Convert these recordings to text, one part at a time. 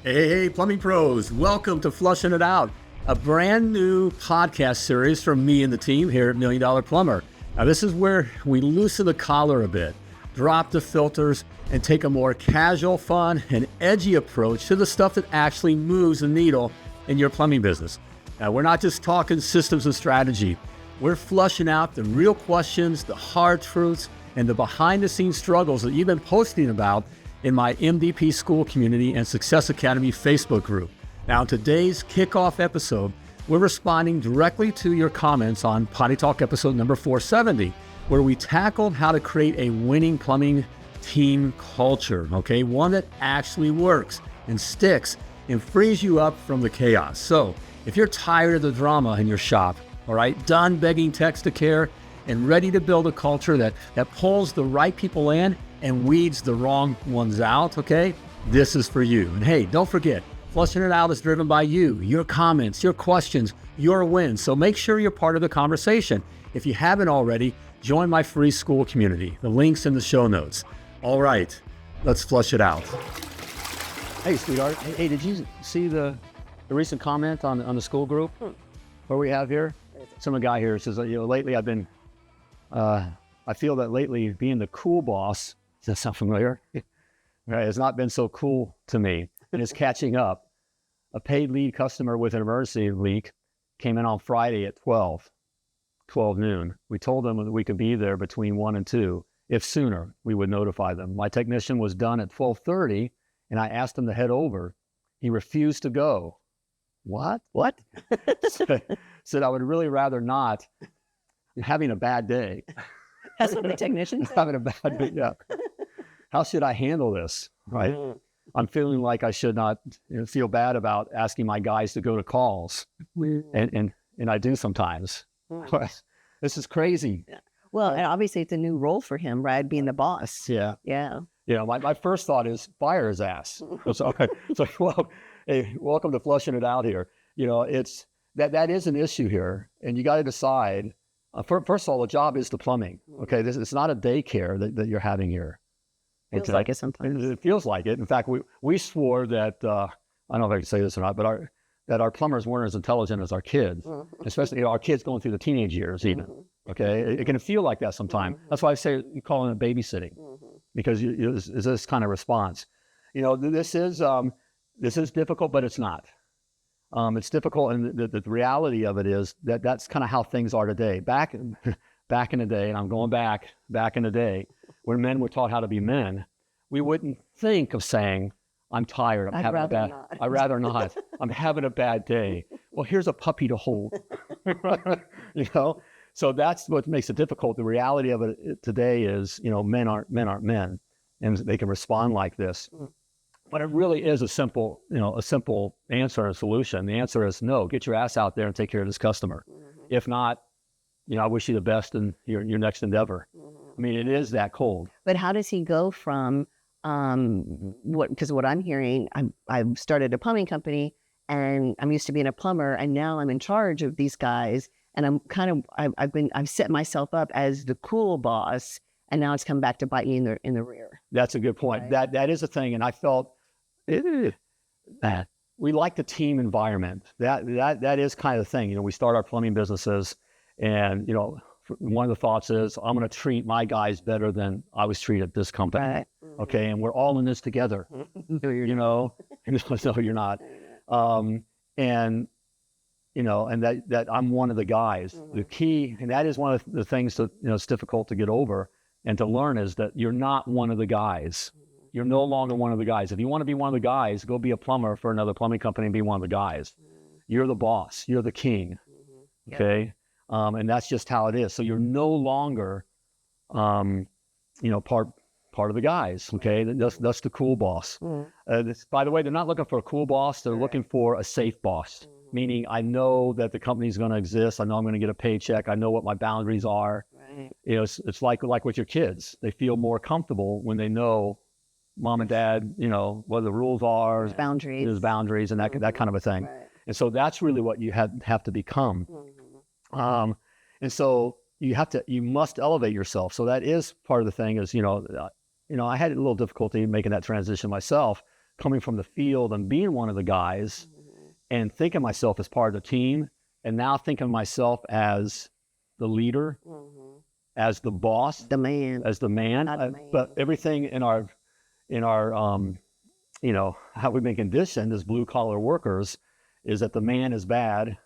Hey, plumbing pros, welcome to Flushin' It Out, a brand new podcast series from me and the team here at Million Dollar Plumber. Now, this is where we loosen the collar a bit, drop the filters, and take a more casual, fun, and edgy approach to the stuff that actually moves the needle in your plumbing business. Now, we're not just talking systems and strategy. We're flushing out the real questions, the hard truths, and the behind-the-scenes struggles that you've been posting about in my MDP School Community and Success Academy Facebook group. Now, in today's kickoff episode, we're responding directly to your comments on Potty Talk episode number 470, where we tackled how to create a winning plumbing team culture, okay? One that actually works and sticks and frees you up from the chaos. So, if you're tired of the drama in your shop, all right, done begging techs to care, and ready to build a culture that pulls the right people in and weeds the wrong ones out, okay? This is for you. And hey, don't forget, Flushing It Out is driven by you, your comments, your questions, your wins. So make sure you're part of the conversation. If you haven't already, join my free school community. The link's in the show notes. All right, let's flush it out. Hey, sweetheart. Hey, did you see the recent comment on the school group? What we have here? Some guy here says, lately I've been, I feel that lately being the cool boss, does that sound familiar? Right, has not been so cool to me, and it's catching up. A paid lead customer with an emergency leak came in on Friday at 12 noon. We told them that we could be there between 1 and 2. If sooner, we would notify them. My technician was done at 12:30, and I asked him to head over. He refused to go. What? Said I would really rather not. Having a bad day. That's what the technician said. Having a bad day, yeah. How should I handle this, right? I'm feeling like I should not feel bad about asking my guys to go to calls. And I do sometimes. This is crazy. Yeah. Well, and obviously it's a new role for him, right? Being the boss. Yeah. Yeah. My first thought is fire his ass. So, well, hey, welcome to Flushing It Out here. It's that is an issue here, and you got to decide. First of all, the job is the plumbing. Okay, it's not a daycare that you're having here. Feels like it sometimes. It feels like it. In fact, we swore that I don't know if I can say this or not, but that our plumbers weren't as intelligent as our kids, especially our kids going through the teenage years even. Okay, it can feel like that sometimes. That's why I say you call it babysitting, because it's this kind of response. This is difficult, but it's not. It's difficult, and the reality of it is that's kind of how things are today. Back in the day, and I'm going back in the day, when men were taught how to be men, we wouldn't think of saying, I'm tired, I'd rather not. I'm having a bad day. Well, here's a puppy to hold. So that's what makes it difficult. The reality of it today is, men aren't men, and they can respond like this. But it really is a simple answer and solution. The answer is no, get your ass out there and take care of this customer. If not, I wish you the best in your next endeavor. I mean, it is that cold. But how does he go from, because what I'm hearing, I've started a plumbing company and I'm used to being a plumber, and now I'm in charge of these guys, and I've set myself up as the cool boss, and now it's come back to bite me in the rear. That's a good point. Right? That is a thing, and I felt that we like the team environment. That is kind of the thing. We start our plumbing businesses, and one of the thoughts is I'm going to treat my guys better than I was treated at this company. Right. Okay, and we're all in this together. No, you're not. And that I'm one of the guys. The key, and that is one of the things that it's difficult to get over and to learn, is that you're not one of the guys. You're no longer one of the guys. If you want to be one of the guys, go be a plumber for another plumbing company and be one of the guys. You're the boss. You're the king. Okay? And that's just how it is. So you're no longer, part of the guys. Okay? That's the cool boss. By the way, they're not looking for a cool boss. They're looking for a safe boss. Meaning, I know that the company's going to exist. I know I'm going to get a paycheck. I know what my boundaries are. Right. It's like with your kids. They feel more comfortable when they know mom and dad, what the rules are. There's boundaries and that kind of a thing. Right. And so that's really what you have to become. And so you must elevate yourself. So that is part of the thing is, I had a little difficulty making that transition myself, coming from the field and being one of the guys and thinking of myself as part of the team, and now thinking of myself as the leader, as the boss, as the man. But everything in our how we've been conditioned as blue collar workers is that the man is bad,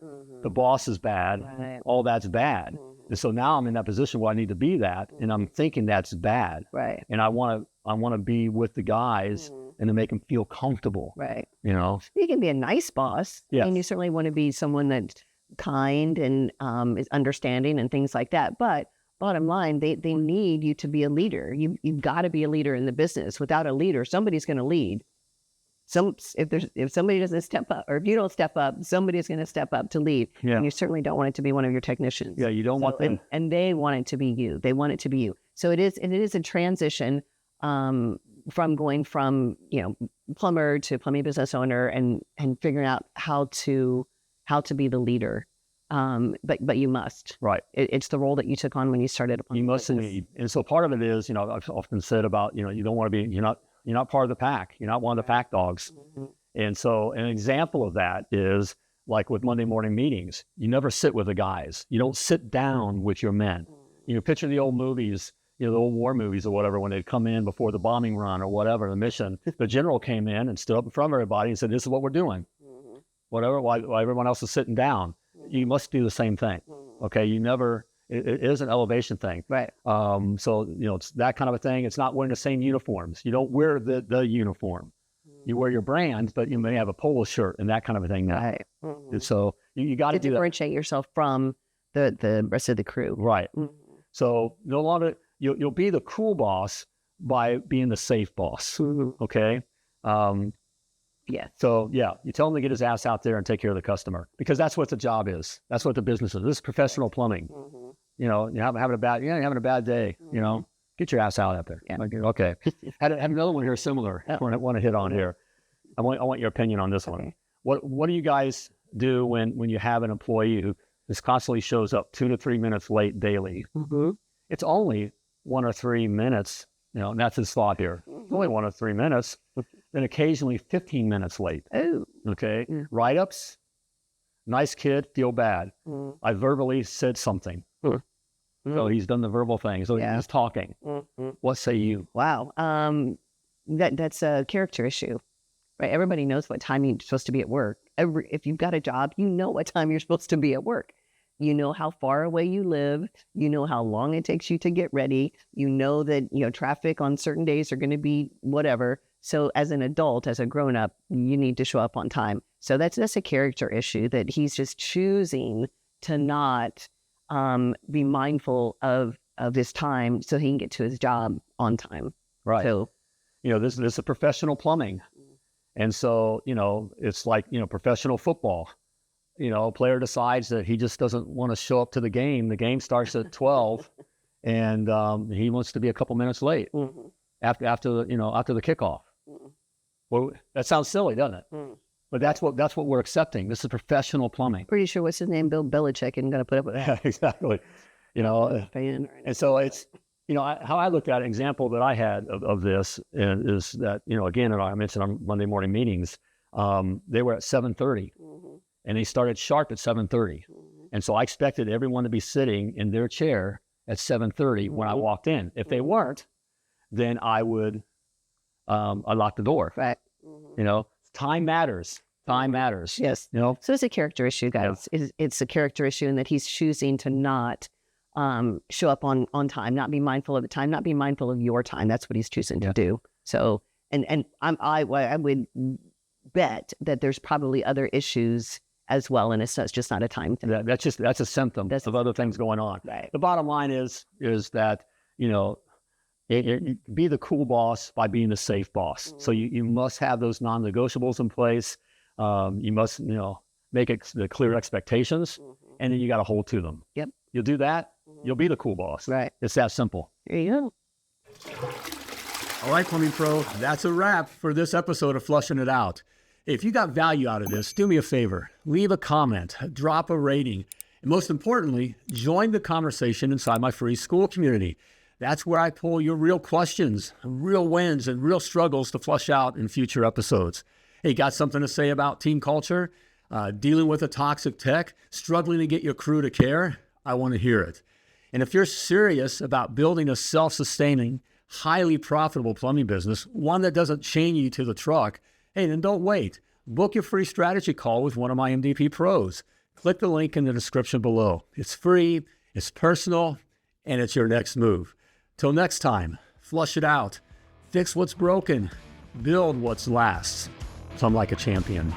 the boss is bad, all that's bad. And so now I'm in that position where I need to be that, and I'm thinking that's bad. Right. And I want to be with the guys and to make them feel comfortable. Right. You can be a nice boss. Yes. And you certainly want to be someone that's kind and is understanding and things like that. But bottom line, they need you to be a leader. You've got to be a leader in the business. Without a leader, somebody's going to lead. If somebody doesn't step up, or if you don't step up, somebody's going to step up to lead. Yeah. And you certainly don't want it to be one of your technicians. Yeah, you don't want them. And they want it to be you. They want it to be you. So it is a transition from going from plumber to plumbing business owner, and figuring out how to be the leader. But you must. Right. It's the role that you took on when you started a plumbing business. You must lead. And so part of it is, I've often said about, you don't want to be, you're not part of the pack. You're not one of the pack dogs. And so an example of that is like with Monday morning meetings. You never sit with the guys. You don't sit down with your men. Picture the old movies, the old war movies or whatever, when they'd come in before the bombing run or whatever, the mission. The general came in and stood up in front of everybody and said, this is what we're doing. Whatever, while everyone else is sitting down. You must do the same thing. Okay, it is an elevation thing. Right. So, it's that kind of a thing. It's not wearing the same uniforms. You don't wear the uniform. You wear your brand, but you may have a polo shirt and that kind of a thing now. Right. And so you got to do that. Differentiate yourself from the rest of the crew. Right. So no longer, you'll be the cool boss by being the safe boss. Okay. Yes. So you tell him to get his ass out there and take care of the customer, because that's what the job is. That's what the business is. This is professional plumbing. You're having a bad day. Get your ass out there. Yeah. Okay. Had another one here similar. I want to hit on here. I want your opinion on this one. What do you guys do when you have an employee who just constantly shows up 2 to 3 minutes late daily? It's only 1 or 3 minutes. And that's his thought here. It's only 1 or 3 minutes. Then occasionally 15 minutes late. Oh. Okay. Write-ups. Nice kid, feel bad. I verbally said something. So he's done the verbal thing. So he's talking. What say you? Wow. That's a character issue, right? Everybody knows what time you're supposed to be at work. If you've got a job, you know what time you're supposed to be at work. You know how far away you live. You know how long it takes you to get ready. You know that, traffic on certain days are going to be whatever. So as an adult, as a grown-up, you need to show up on time. So that's a character issue, that he's just choosing to not be mindful of his time so he can get to his job on time. Right. So, this is a professional plumbing. And so, it's like, professional football. A player decides that he just doesn't want to show up to the game. The game starts at 12 and he wants to be a couple minutes late after the kickoff. Well, that sounds silly, doesn't it? But that's what we're accepting. This is professional plumbing. Pretty sure what's his name, Bill Belichick, isn't going to put up with that. Yeah, exactly. And so it's, how I looked at an example that I had of this is that, again, and I mentioned on Monday morning meetings, they were at 7:30 and they started sharp at 7:30. And so I expected everyone to be sitting in their chair at 7:30 when I walked in. If they weren't, then I would unlock the door. Right. Time matters. Time matters. Yes. So it's a character issue, guys. Yeah. It's a character issue in that he's choosing to not show up on time, not be mindful of the time, not be mindful of your time. That's what he's choosing to do. So, and I would bet that there's probably other issues as well, and it's just not a time thing. That's a symptom of other things going on. Right. The bottom line is that be the cool boss by being the safe boss. So you must have those non-negotiables in place. You must make the clear expectations, and then you got to hold to them. Yep. You'll do that, you'll be the cool boss. Right. It's that simple. There you go. All right, Plumbing Pro, that's a wrap for this episode of Flushin' It Out. If you got value out of this, do me a favor. Leave a comment, drop a rating, and most importantly, join the conversation inside my free school community. That's where I pull your real questions, real wins, and real struggles to flush out in future episodes. Hey, got something to say about team culture? Dealing with a toxic tech? Struggling to get your crew to care? I want to hear it. And if you're serious about building a self-sustaining, highly profitable plumbing business, one that doesn't chain you to the truck, hey, then don't wait. Book your free strategy call with one of my MDP pros. Click the link in the description below. It's free, it's personal, and it's your next move. Till next time, flush it out, fix what's broken, build what's lasts. Plumb like a champion.